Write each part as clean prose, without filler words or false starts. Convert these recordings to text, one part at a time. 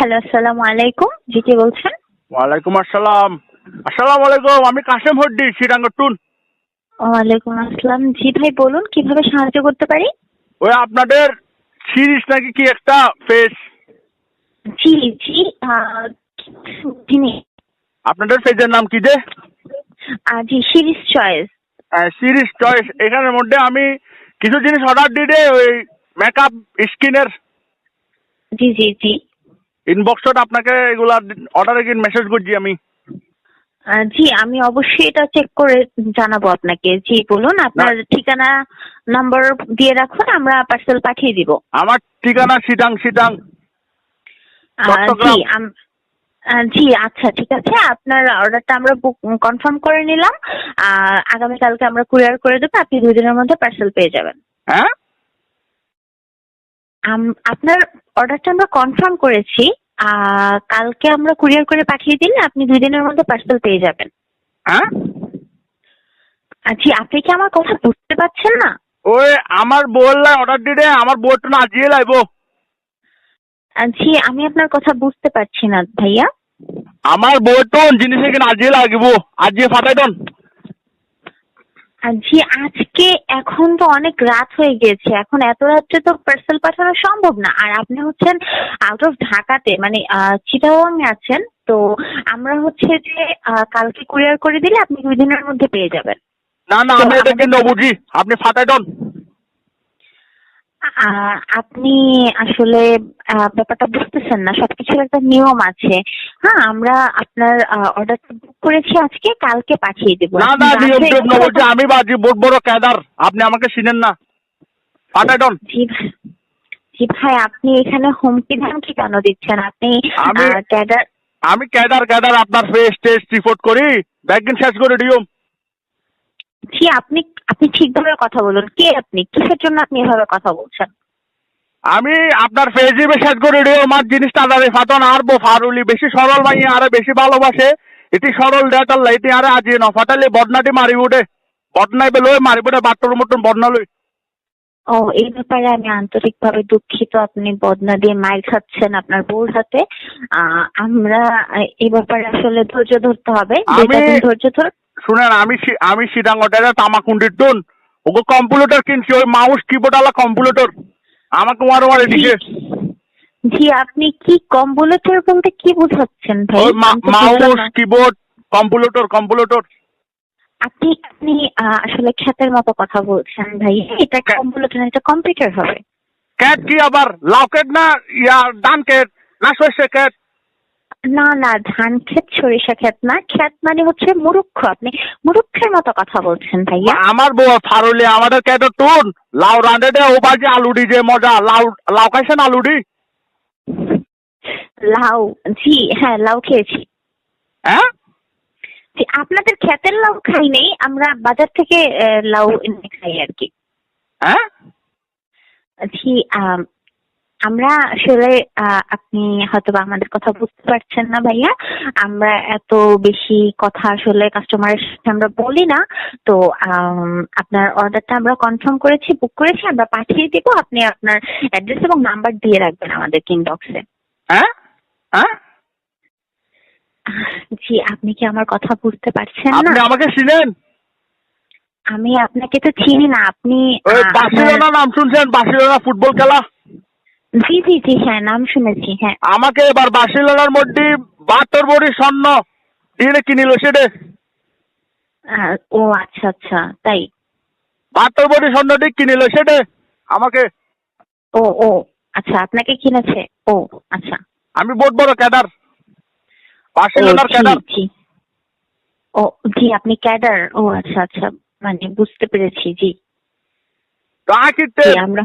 Hello, আসসালামু আলাইকুম। জি, কে বলছেন? ওয়ালাইকুম আসসালাম। আসসালামু আলাইকুম। আমি কাশেম হড্ডি শ্রীরাঙ্গটুন। ওয়ালাইকুম আসসালাম। জি ভাই, বলুন কিভাবে সাহায্য করতে পারি? ওই আপনাদের সিরিজ নাকি কি একটা ফেস, জি, জি। যিনি আপনাদের পেজের নাম কি যে জি, সিরিজ চয়েস। সিরিজ চয়েস, এখানের মধ্যে আমি কিছু জিনিস অর্ডার দিলে ওই মেকআপ স্কিনের জি, জি, জি। ইনবক্সত আপনাকে এগুলা অর্ডারে কি মেসেজ করছি আমি। জি, আমি অবশ্যই এটা চেক করে জানাবো আপনাকে। জি, বলুন না, আপনার ঠিকানা, নাম্বার দিয়ে রাখুন, আমরা পার্সেল পাঠিয়ে দিব। আমার ঠিকানা সিটাং সিটাং জি, চট্টগ্রাম। জি, আচ্ছা, ঠিক আছে। আপনার অর্ডারটা আমরা কনফার্ম করে নিলাম। আগামীকালকে আমরা কুরিয়ার করে দেবো। আপনি 2 দিনের মধ্যে পার্সেল পেয়ে যাবেন। হ্যাঁ আপনার অর্ডারটা আমরা কনফার্ম করেছি। কালকে আমরা কুরিয়ার করে পাঠিয়ে দিলে আপনি 2 দিনের মধ্যে পার্সেল পেয়ে যাবেন। হ্যাঁ জি, আপনি কি আমার কথা বুঝতে পারছেন না? ওই আমার বললাই অর্ডার দিলে আমার বোর্ডটা না আজিয়ে লাইবো। জি, আমি আপনার কথা বুঝতে পারছি না ভাইয়া। আমার বোর্ডটন জিনিস এখানে আজিয়ে লাগিব, আজিয়ে ফাটাই দন। জি, আজকে এখন তো অনেক রাত হয়ে গিয়েছে। এখন এত রাত্রে তো পার্সেল পাঠানো সম্ভব না। আর আপনি হচ্ছেন আউট অফ ঢাকাতে, মানে চিটাগাং এ আছেন। তো আমরা হচ্ছে যে কালকে কুরিয়ার করে দিলে আপনি 2 দিনের মধ্যে পেয়ে যাবেন। না না, তো আমি এটা আমাদের কিন্তু বুঝি, আপনি ফাটাই দন। আপনি আসলে ব্যাপারটা বুঝতেছেন না। সবকিছুর একটা নিয়ম আছে। হ্যাঁ, আমরা আপনার অর্ডারটা বুক করেছি আজকে, কালকে পাঠিয়ে দেবো। না এখন না, রাত নিয়ম হয়ে টিয়ম না গেছে বলছি, এখন। আমি বাজি বহুত বড় ক্যাডার, আপনি আমাকে চিনেন না। ফাটাই দন। জি ভাই, জি ভাই, আপনি এখানে হুমকি ধামকি কেন দিচ্ছেন? আপনি আমি ক্যাডার। আমি ক্যাডার ক্যাডার আপনার ফেস টেস্ট রিপোর্ট করি, ব্যাগিন শেষ করে দিও। জি, আপনি আপনি ঠিকভাবে কথা বলুন। কে আপনি? কিসের জন্য আপনি এভাবে কথা বলছেন? আমি আপনার ফেসিবে শেষ করে দিও। আমার জিনিসটা আরে ফাটন আর বো ফারুলি বেশি সরল মাইয়া আরে বেশি ভালোবাসে। এটি সরল দেখাল লাইটি আরে আজি ন ফাটালে বদনাটি মারি উঠে, বদনাই বেলই মারিব না বাট্টর মতন বদনা লই। ও, এই ব্যাপারে আমি আন্তরিকভাবে দুঃখিত। আপনি বদনা দিয়ে মাইর খাচ্ছেন আপনার বউর হাতে। আমরা এই ব্যাপারে আসলে ধৈর্য ধরতে হবে। আমি 2টা দিন ধৈর্য ধর। শুনেন, আমি সিডাঙ্গটারে তামাকুন্ডির টুন ওগো কম্পিউটার কিনছি, ওই মাউস কিবোর্ড আলা কম্পিউটার আমাকে ওয়ার ওয়ার জি, এদিকে। জি, আপনি কি কম্বুলেটর বলতে কি বোঝাচ্ছেন ভাই? ওই আমি তো বুঝলাম মাউস না। Keyboard computer computer. আপনি আপনি আসলে খ্যাতের মতো কথা বলছেন ভাই। এটা কম্বুলেটর না, এটা কম্পিউটার হবে। ক্যাট কি আবার লাউকেট না, ইয়া ডান ক্যাট না সর্ষে ক্যাট? না, না, ধান ক্ষেত সরিষা ক্ষেত না। ক্ষেত মানে হচ্ছে মুরুক্ষ। আপনি মুরুক্ষের মতো কথা বলছেন ভাইয়া। আমার বউ ফারুলি আমাদের ক্যাটের টুন লাউ রাঁধে ও বাজি আলুডি যে মজা, লাউ লাউ খাইছেন আলুডি? লাউ? জি হ্যাঁ, লাউ খেয়েছি। হ্যাঁ জি, আপনাদের ক্ষেতের লাউ খাই নেই, আমরা বাজার থেকে লাউ এনে খাই আর কি। হ্যাঁ জি, আমরা আসলে আপনি হয়তোবা আমাদের কথা বুঝতে পারছেন না ভাইয়া। আমরা এত বেশি কথা আসলে কাস্টমারের সাথে আমরা বলি না। তো আপনার অর্ডারটা আমরা কনফার্ম করেছি, বুক করেছি, আমরা পাঠিয়ে দিব। আপনি আপনার অ্যাড্রেস এবং নাম্বার দিয়ে রাখবেন আমাদের ইনবক্সে। হ্যাঁ হ্যাঁ জি, আপনি কি আমার কথা বুঝতে পারছেন না? আপনি আমাকে চিনেন? আমি আপনাকে তো চিনি না। আপনি ওই আপনার। বার্সেলোনা নাম শুনছেন? বার্সেলোনা ফুটবল খেলা। জি, জি, জি, হ্যাঁ, নাম শুনেছি, হ্যাঁ। আমাকে এবার বার্সেলোনার মধ্যে 72 বড়ি স্বর্ণ দিয়ে কিনিল সেটে। ও আচ্ছা, আচ্ছা, তাই। 72 বড়ি স্বর্ণ দিয়ে কিনিল সেটে আমাকে। ও, ও, আচ্ছা, আপনাকে কিনেছে। ও আচ্ছা। আমি বহুত বড় ক্যাডার, ও বার্সেলোনার জি, ক্যাডার। জি। ও জি, আপনি ক্যাডার। ও আচ্ছা, আচ্ছা, মানে বুঝতে পেরেছি। জি, তা কিনতে জি, আমরা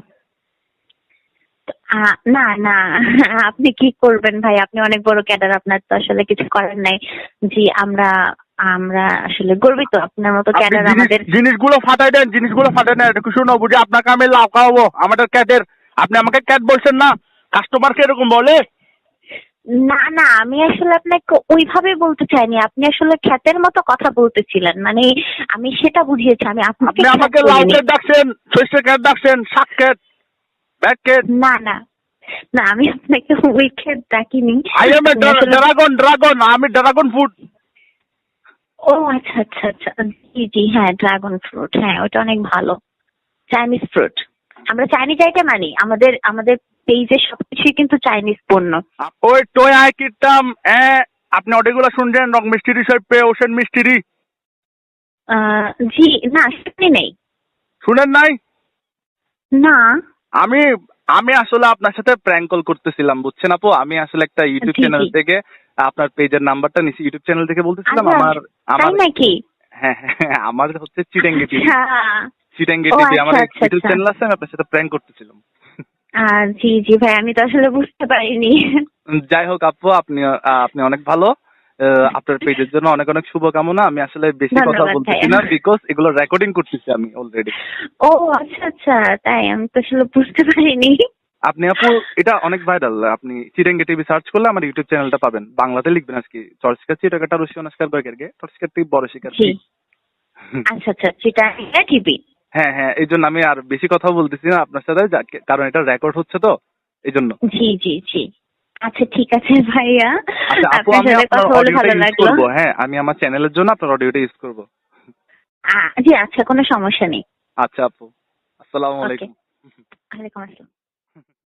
না, না, আপনি কি করবেন ভাই? আপনি অনেক বড় ক্যাডার, আপনার তো আসলে কিছু করার নাই। জি, আমরা আমরা আসলে গর্বিত আপনার মতো আপনি ক্যাডার আমাদের। জিনিসগুলো ফাটাই দেন, জিনিসগুলো ফাটাই দেন, একটু শুনো বুঝি আপনাকে আমি লাউ খাওয়াবো আমাদের ক্যাটের। আপনি আমাকে ক্যাট বলছেন না, কাস্টমারকে এরকম বলে? না, না, আমি আসলে আপনাকে ওইভাবে বলতে চাইনি। আপনি আসলে খ্যাতের মতো কথা বলতেছিলেন, মানে আমি সেটা বুঝিয়েছি। আমি আপনাকে আপনি খ্যাত আমাকে লাউ বলিনি। ক্যাট ডাকছেন, সর্ষে ক্যাট ডাকছেন, শাক ক্যাট, ব্যাক ক্যাট। না, না, না আমি আপনাকে উইকেট ডাকিনি। আই এম এ আমি আসলে- ড্রাগন, আমি ড্রাগন ফুড। ও আচ্ছা আচ্ছা আচ্ছা, জি জি হ্যাঁ, ড্রাগন ফ্রুট, হ্যাঁ ওটা অনেক ভালো, চাইনিজ ফ্রুট। আমরা চাইনিজ আইটেম আনি, আমাদের আমাদের পেজে সবকিছুই কিন্তু চাইনিজ পণ্য। ওই টয় আই কিতাম আপনি ওটাগুলো শুনছেন, রং মিস্ত্রি সব ওশেন মিস্ত্রি জি না, শুনি নেই। শুনেন নাই? না। আমি আমি আসলে আপনার সাথে প্র্যাঙ্ক কল করতেছিলাম, বুঝছেন আপু। আমি আসলে একটা ইউটিউব জি, চ্যানেল জি। থেকে আপনার পেজের নাম্বারটা নিছি, ইউটিউব চ্যানেল থেকে বলতেছিলাম। আচ্ছা, আমার তাই আমার নাকি? হ্যাঁ হ্যাঁ, আমার হচ্ছে চিটাঙ্গি টিভি। আচ্ছা। চিটাঙ্গি ও টিভি আমার আচ্ছা আচ্ছা ইউটিউব আচ্ছা। চ্যানেল আছে, আমি আপনার সাথে প্র্যাঙ্ক করতেছিলাম। জি জি ভাই, আমি তো আসলে বুঝতে পারিনি। যাই হোক আপু, আপনি আপনি অনেক ভালো। আপনার পেজের জন্য অনেক অনেক শুভকামনা। আমি আসলে বেশি কথা ধন্যবাদ বলতেছি ভাইয়া। না, বিকজ এগুলো রেকর্ডিং করতেছি আমি অলরেডি। ও আচ্ছা আচ্ছা, তাই আমি তো আসলে বুঝতে পারিনি। আপনি আপু এটা অনেক ভাইরাল, আপনি চিটাঙ্গি টিভি সার্চ করলে আমার ইউটিউব চ্যানেলটা পাবেন। বাংলাতে লিখবেন আজকে চরচিকা চিটাকাটা রসি অনাস্কার বর্গেরগে চরচিকা টিপ বড় শিকার জি। আচ্ছা আচ্ছা, চিটাঙ্গা টিভি। হ্যাঁ হ্যাঁ, এই জন্য আমি আর বেশি কথা বলতেছি না আপনার সাথে, কারণ এটা রেকর্ড হচ্ছে তো, এই জন্য। জি জি জি। আচ্ছা ঠিক আছে ভাইয়া, আচ্ছা আপু, আপনার আমি সাথে আপনার কথা বলে অডিওটা ভালো ইউজ লাগলো। করবো। হ্যাঁ, আমি আমার চ্যানেলের জন্য আপনার অডিওটা ইউজ করবো। জি আচ্ছা, কোনো সমস্যা নেই। আচ্ছা আপু, আসসালামু ওকে, আলাইকুম। ওয়ালাইকুম আসসালাম।